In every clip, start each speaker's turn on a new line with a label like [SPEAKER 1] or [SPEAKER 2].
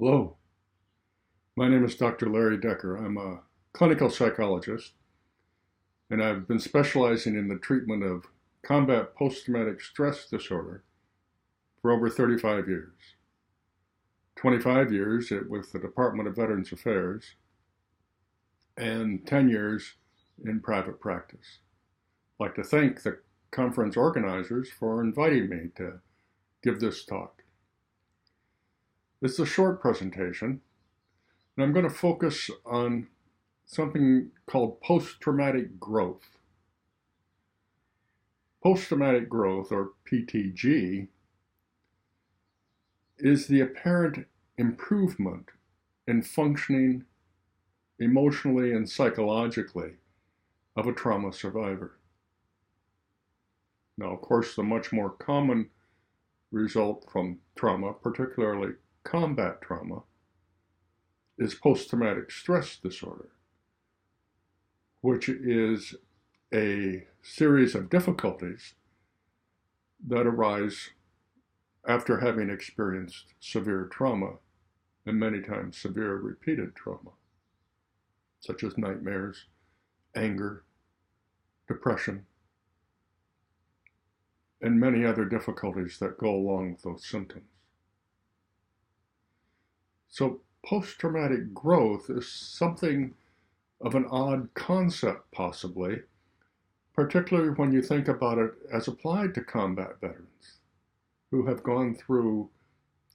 [SPEAKER 1] Hello, my name is Dr. Larry Decker. I'm a clinical psychologist, and I've been specializing in the treatment of combat post-traumatic stress disorder for over 35 years. 25 years with the Department of Veterans Affairs, and 10 years in private practice. I'd like to thank the conference organizers for inviting me to give this talk. This is a short presentation, and I'm going to focus on something called post-traumatic growth. Post-traumatic growth, or PTG, is the apparent improvement in functioning emotionally and psychologically of a trauma survivor. Now, of course, the much more common result from trauma, particularly combat trauma, is post-traumatic stress disorder, which is a series of difficulties that arise after having experienced severe trauma, and many times severe repeated trauma, such as nightmares, anger, depression, and many other difficulties that go along with those symptoms. So post-traumatic growth is something of an odd concept, possibly, particularly when you think about it as applied to combat veterans who have gone through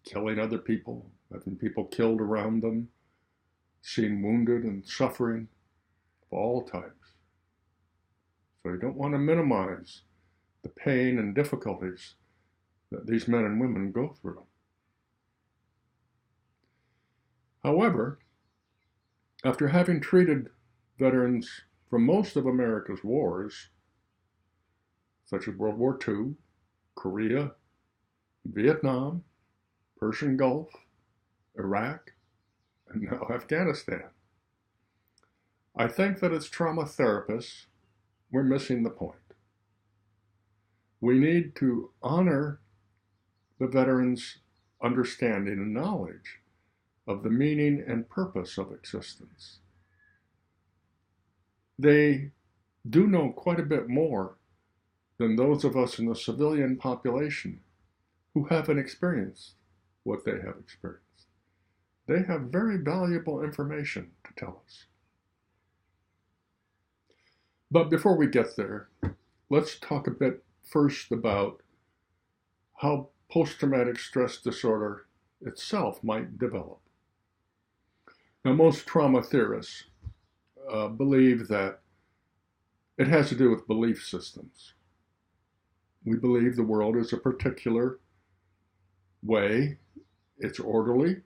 [SPEAKER 1] killing other people, having people killed around them, seeing wounded and suffering of all types. So you don't want to minimize the pain and difficulties that these men and women go through. However, after having treated veterans from most of America's wars, such as World War II, Korea, Vietnam, Persian Gulf, Iraq, and now Afghanistan, I think that as trauma therapists, we're missing the point. We need to honor the veterans' understanding and knowledge of the meaning and purpose of existence. They do know quite a bit more than those of us in the civilian population who haven't experienced what they have experienced. They have very valuable information to tell us. But before we get there, let's talk a bit first about how post-traumatic stress disorder itself might develop. Now, most trauma theorists believe that it has to do with belief systems. We believe the world is a particular way. It's orderly,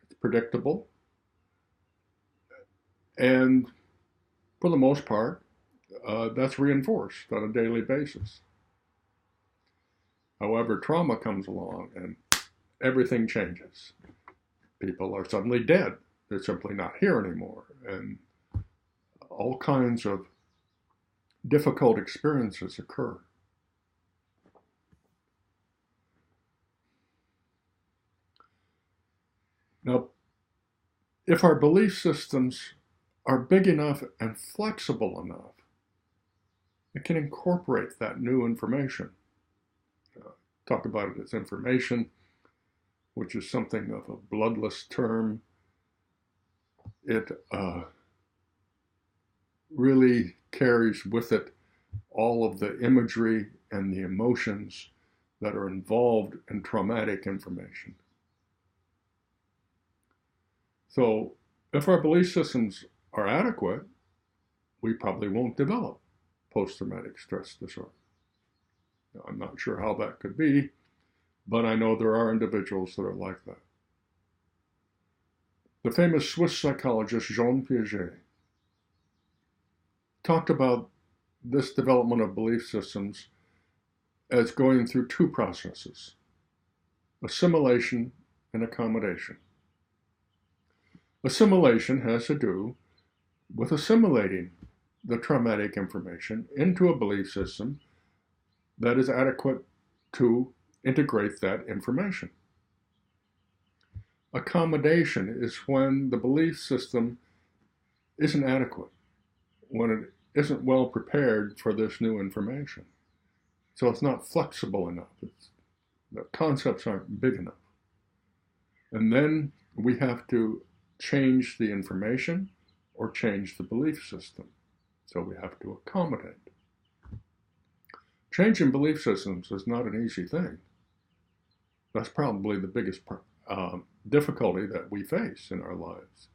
[SPEAKER 1] it's predictable, and for the most part, that's reinforced on a daily basis. However, trauma comes along and everything changes. People are suddenly dead. They're simply not here anymore. And all kinds of difficult experiences occur. Now, if our belief systems are big enough and flexible enough, it can incorporate that new information. Talk about it as information, which is something of a bloodless term. It really carries with it all of the imagery and the emotions that are involved in traumatic information. So if our belief systems are adequate, we probably won't develop post-traumatic stress disorder. Now, I'm not sure how that could be, but I know there are individuals that are like that. The famous Swiss psychologist Jean Piaget talked about this development of belief systems as going through two processes: assimilation and accommodation. Assimilation has to do with assimilating the traumatic information into a belief system that is adequate to integrate that information. Accommodation is when the belief system isn't adequate, when it isn't well prepared for this new information. So it's not flexible enough. The concepts aren't big enough. And then we have to change the information or change the belief system. So we have to accommodate. Changing belief systems is not an easy thing. That's probably the biggest difficulty that we face in our lives,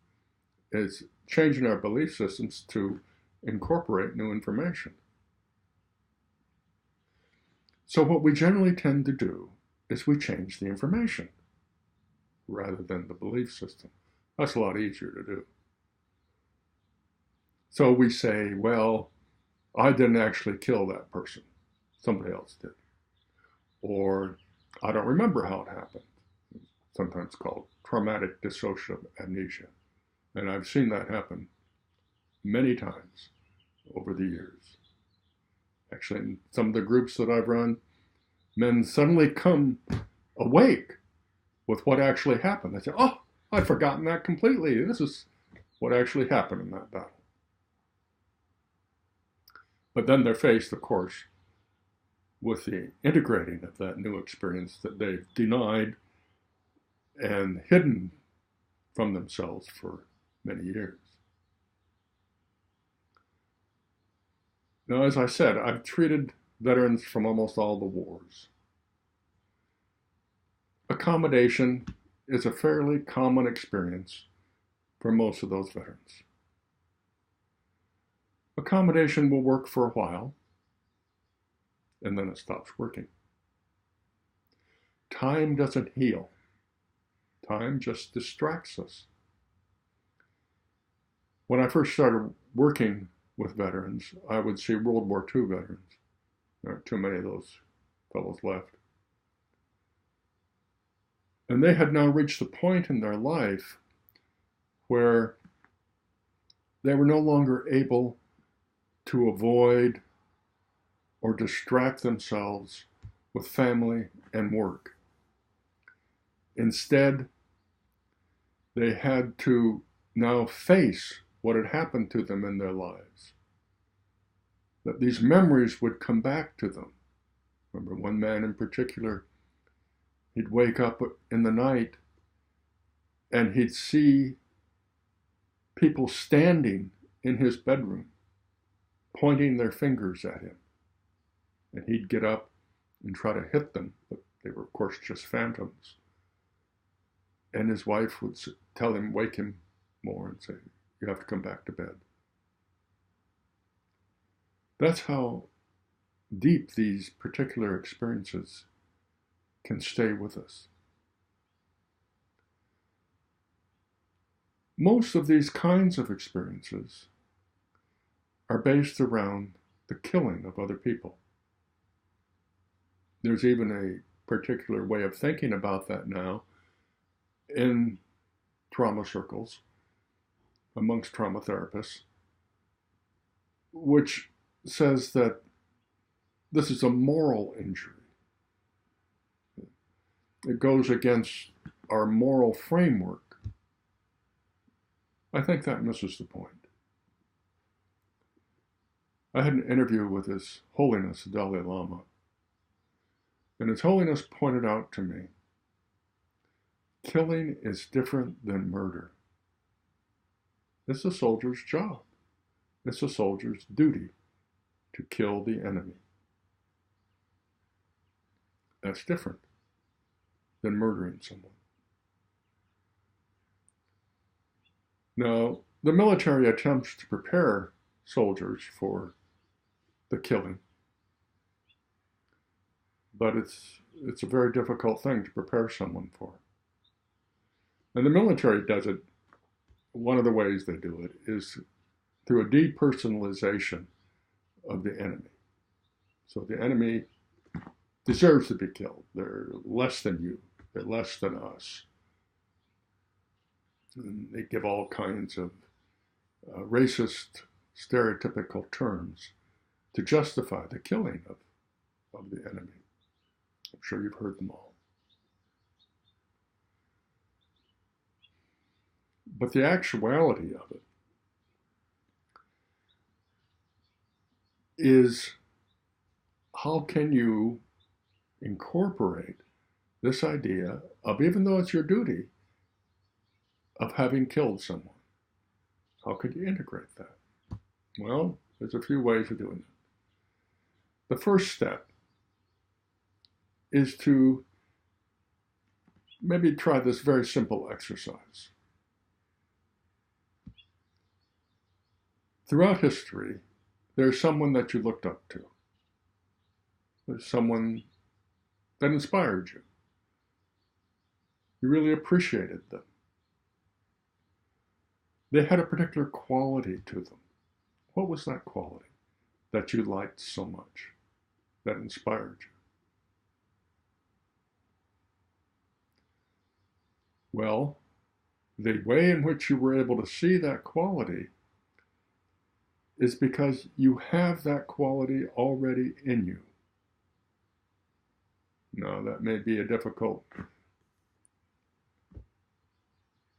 [SPEAKER 1] is changing our belief systems to incorporate new information. So what we generally tend to do is we change the information rather than the belief system. That's a lot easier to do. So we say, well, I didn't actually kill that person. Somebody else did. Or I don't remember how it happened. Sometimes called traumatic dissociative amnesia. And I've seen that happen many times over the years. Actually, in some of the groups that I've run, men suddenly come awake with what actually happened. They say, oh, I'd forgotten that completely. This is what actually happened in that battle. But then they're faced, of course, with the integrating of that new experience that they've denied and hidden from themselves for many years. Now, as I said, I've treated veterans from almost all the wars. Accommodation is a fairly common experience for most of those veterans. Accommodation will work for a while, and then it stops working. Time doesn't heal. Time just distracts us. When I first started working with veterans, I would see World War II veterans. There aren't too many of those fellows left. And they had now reached the point in their life where they were no longer able to avoid or distract themselves with family and work. Instead, they had to now face what had happened to them in their lives. That these memories would come back to them. Remember one man in particular, he'd wake up in the night and he'd see people standing in his bedroom, pointing their fingers at him. And he'd get up and try to hit them, but they were, of course, just phantoms. And his wife would tell him, wake him more and say, you have to come back to bed. That's how deep these particular experiences can stay with us. Most of these kinds of experiences are based around the killing of other people. There's even a particular way of thinking about that now in trauma circles, amongst trauma therapists, which says that this is a moral injury. It goes against our moral framework. I think that misses the point. I had an interview with His Holiness the Dalai Lama, and His Holiness pointed out to me, killing is different than murder. It's a soldier's job. It's a soldier's duty to kill the enemy. That's different than murdering someone. Now, the military attempts to prepare soldiers for the killing, but it's a very difficult thing to prepare someone for. And the military does it, one of the ways they do it is through a depersonalization of the enemy. So the enemy deserves to be killed. They're less than you. They're less than us. And they give all kinds of racist, stereotypical terms to justify the killing of the enemy. I'm sure you've heard them all. But the actuality of it is, how can you incorporate this idea of, even though it's your duty, of having killed someone? How could you integrate that? Well, there's a few ways of doing it. The first step is to maybe try this very simple exercise. Throughout history, there's someone that you looked up to. There's someone that inspired you. You really appreciated them. They had a particular quality to them. What was that quality that you liked so much, that inspired you? Well, the way in which you were able to see that quality is because you have that quality already in you. Now, that may be a difficult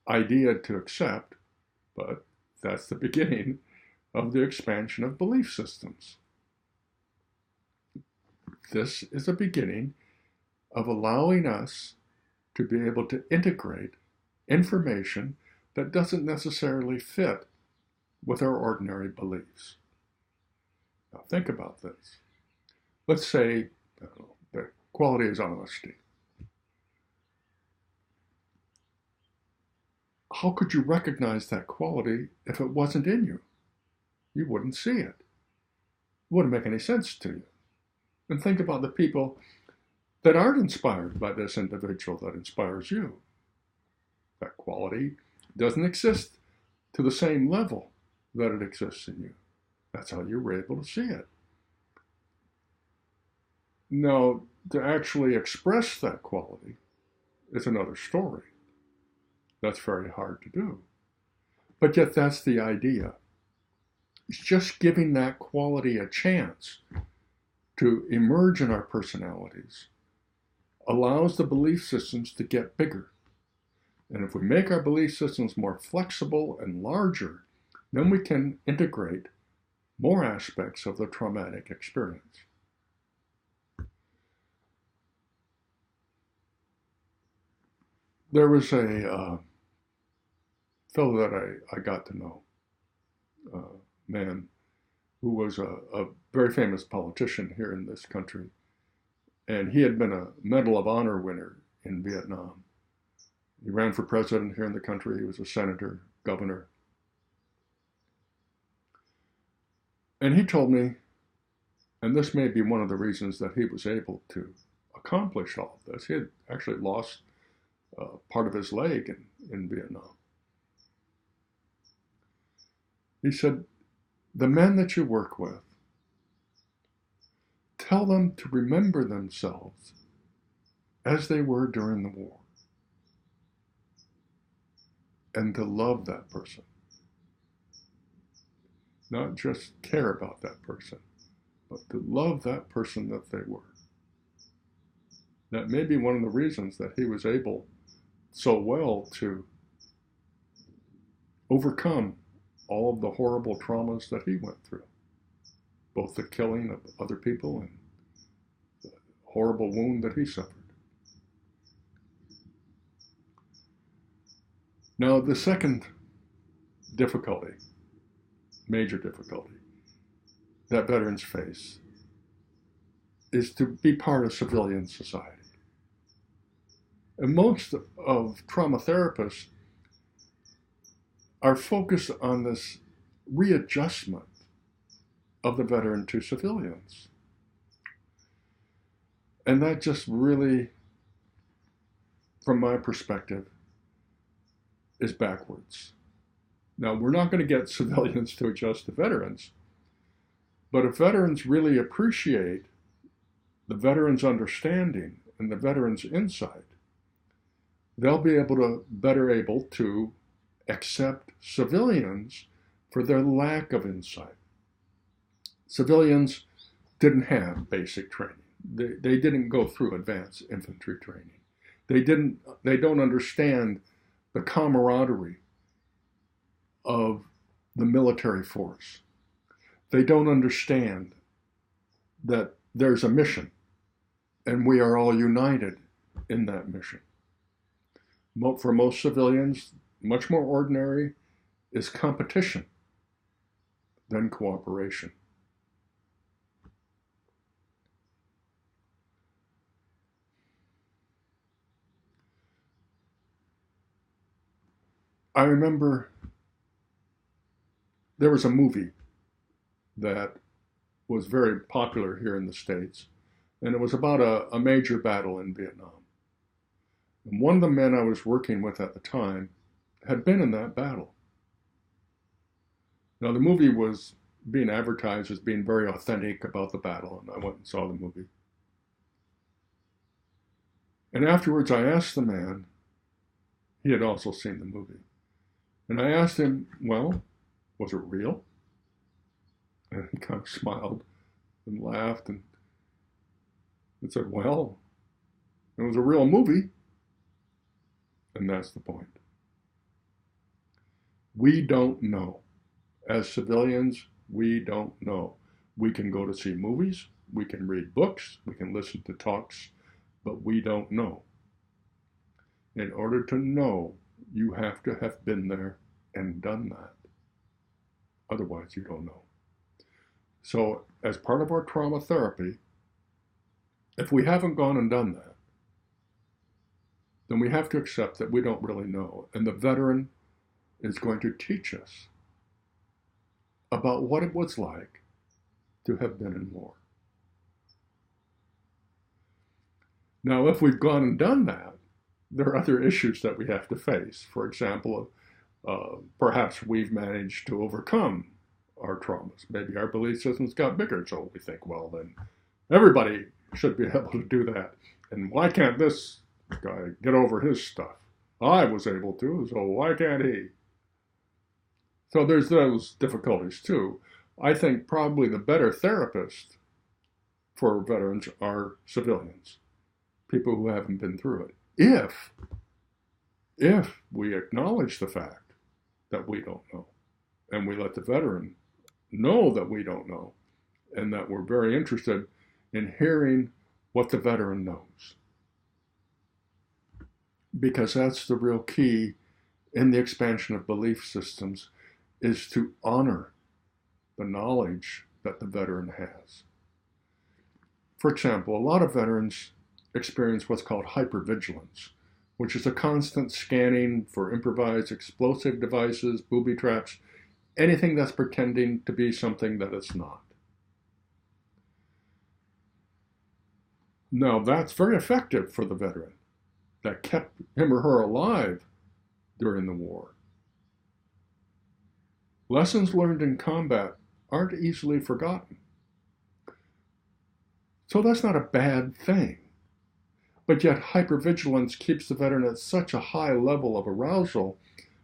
[SPEAKER 1] idea to accept, but that's the beginning of the expansion of belief systems. This is a beginning of allowing us to be able to integrate information that doesn't necessarily fit with our ordinary beliefs. Now think about this. Let's say the quality is honesty. How could you recognize that quality if it wasn't in you? You wouldn't see it. It wouldn't make any sense to you. And think about the people that aren't inspired by this individual that inspires you. That quality doesn't exist to the same level that it exists in you. That's how you were able to see it. Now, to actually express that quality is another story. That's very hard to do. But yet that's the idea. It's just giving that quality a chance to emerge in our personalities allows the belief systems to get bigger. And if we make our belief systems more flexible and larger, then we can integrate more aspects of the traumatic experience. There was a fellow that I got to know, a man who was a very famous politician here in this country. And he had been a Medal of Honor winner in Vietnam. He ran for president here in the country. He was a senator, governor. And he told me, and this may be one of the reasons that he was able to accomplish all of this. He had actually lost part of his leg in Vietnam. He said, the men that you work with, tell them to remember themselves as they were during the war and to love that person. Not just care about that person, but to love that person that they were. That may be one of the reasons that he was able so well to overcome all of the horrible traumas that he went through, both the killing of other people and the horrible wound that he suffered. Now, the second difficulty, major difficulty, that veterans face is to be part of civilian society. And most of trauma therapists are focused on this readjustment of the veteran to civilians. And that just really, from my perspective, is backwards. Now, we're not going to get civilians to adjust to veterans, but if veterans really appreciate the veterans' understanding and the veterans' insight, they'll be better able to accept civilians for their lack of insight. Civilians didn't have basic training. They didn't go through advanced infantry training. They don't understand the camaraderie of the military force. They don't understand that there's a mission and we are all united in that mission. For most civilians, much more ordinary is competition than cooperation. I remember there was a movie that was very popular here in the States, and it was about a major battle in Vietnam. And one of the men I was working with at the time had been in that battle. Now, the movie was being advertised as being very authentic about the battle, and I went and saw the movie. And afterwards, I asked the man, he had also seen the movie, and I asked him, well, was it real? And he kind of smiled and laughed and said, well, it was a real movie. And that's the point. We don't know. As civilians, we don't know. We can go to see movies, we can read books, we can listen to talks, but we don't know. In order to know, you have to have been there and done that. Otherwise, you don't know. So, as part of our trauma therapy, if we haven't gone and done that, then we have to accept that we don't really know. And the veteran is going to teach us about what it was like to have been in war. Now, if we've gone and done that, there are other issues that we have to face. For example, perhaps we've managed to overcome our traumas. Maybe our belief systems got bigger, so we think, well, then everybody should be able to do that. And why can't this guy get over his stuff? I was able to, so why can't he? So there's those difficulties too. I think probably the better therapist for veterans are civilians, people who haven't been through it. If we acknowledge the fact that we don't know, and we let the veteran know that we don't know, and that we're very interested in hearing what the veteran knows. Because that's the real key in the expansion of belief systems, is to honor the knowledge that the veteran has. For example, a lot of veterans experience what's called hypervigilance, which is a constant scanning for improvised explosive devices, booby traps, anything that's pretending to be something that it's not. Now, that's very effective for the veteran. That kept him or her alive during the war. Lessons learned in combat aren't easily forgotten. So that's not a bad thing. But yet hypervigilance keeps the veteran at such a high level of arousal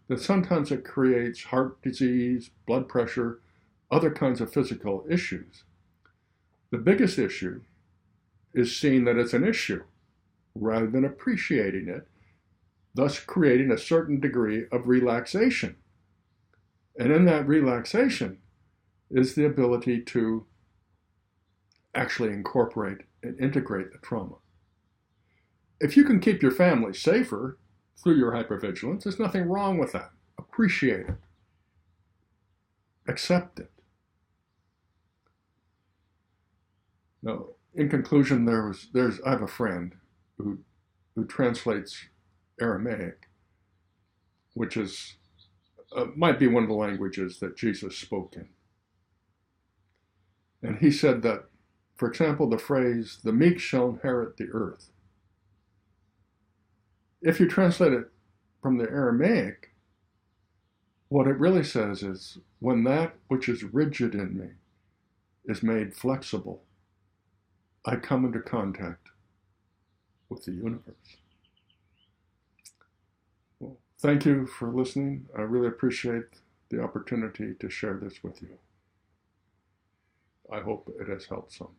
[SPEAKER 1] that sometimes it creates heart disease, blood pressure, other kinds of physical issues. The biggest issue is seeing that it's an issue rather than appreciating it, thus creating a certain degree of relaxation. And in that relaxation is the ability to actually incorporate and integrate the trauma. If you can keep your family safer through your hypervigilance, there's nothing wrong with that. Appreciate it. Accept it. Now, in conclusion, I have a friend who translates Aramaic, which is might be one of the languages that Jesus spoke in. And he said that, for example, the phrase, the meek shall inherit the earth. If you translate it from the Aramaic, what it really says is, when that which is rigid in me is made flexible, I come into contact with the universe. Well, thank you for listening. I really appreciate the opportunity to share this with you. I hope it has helped some.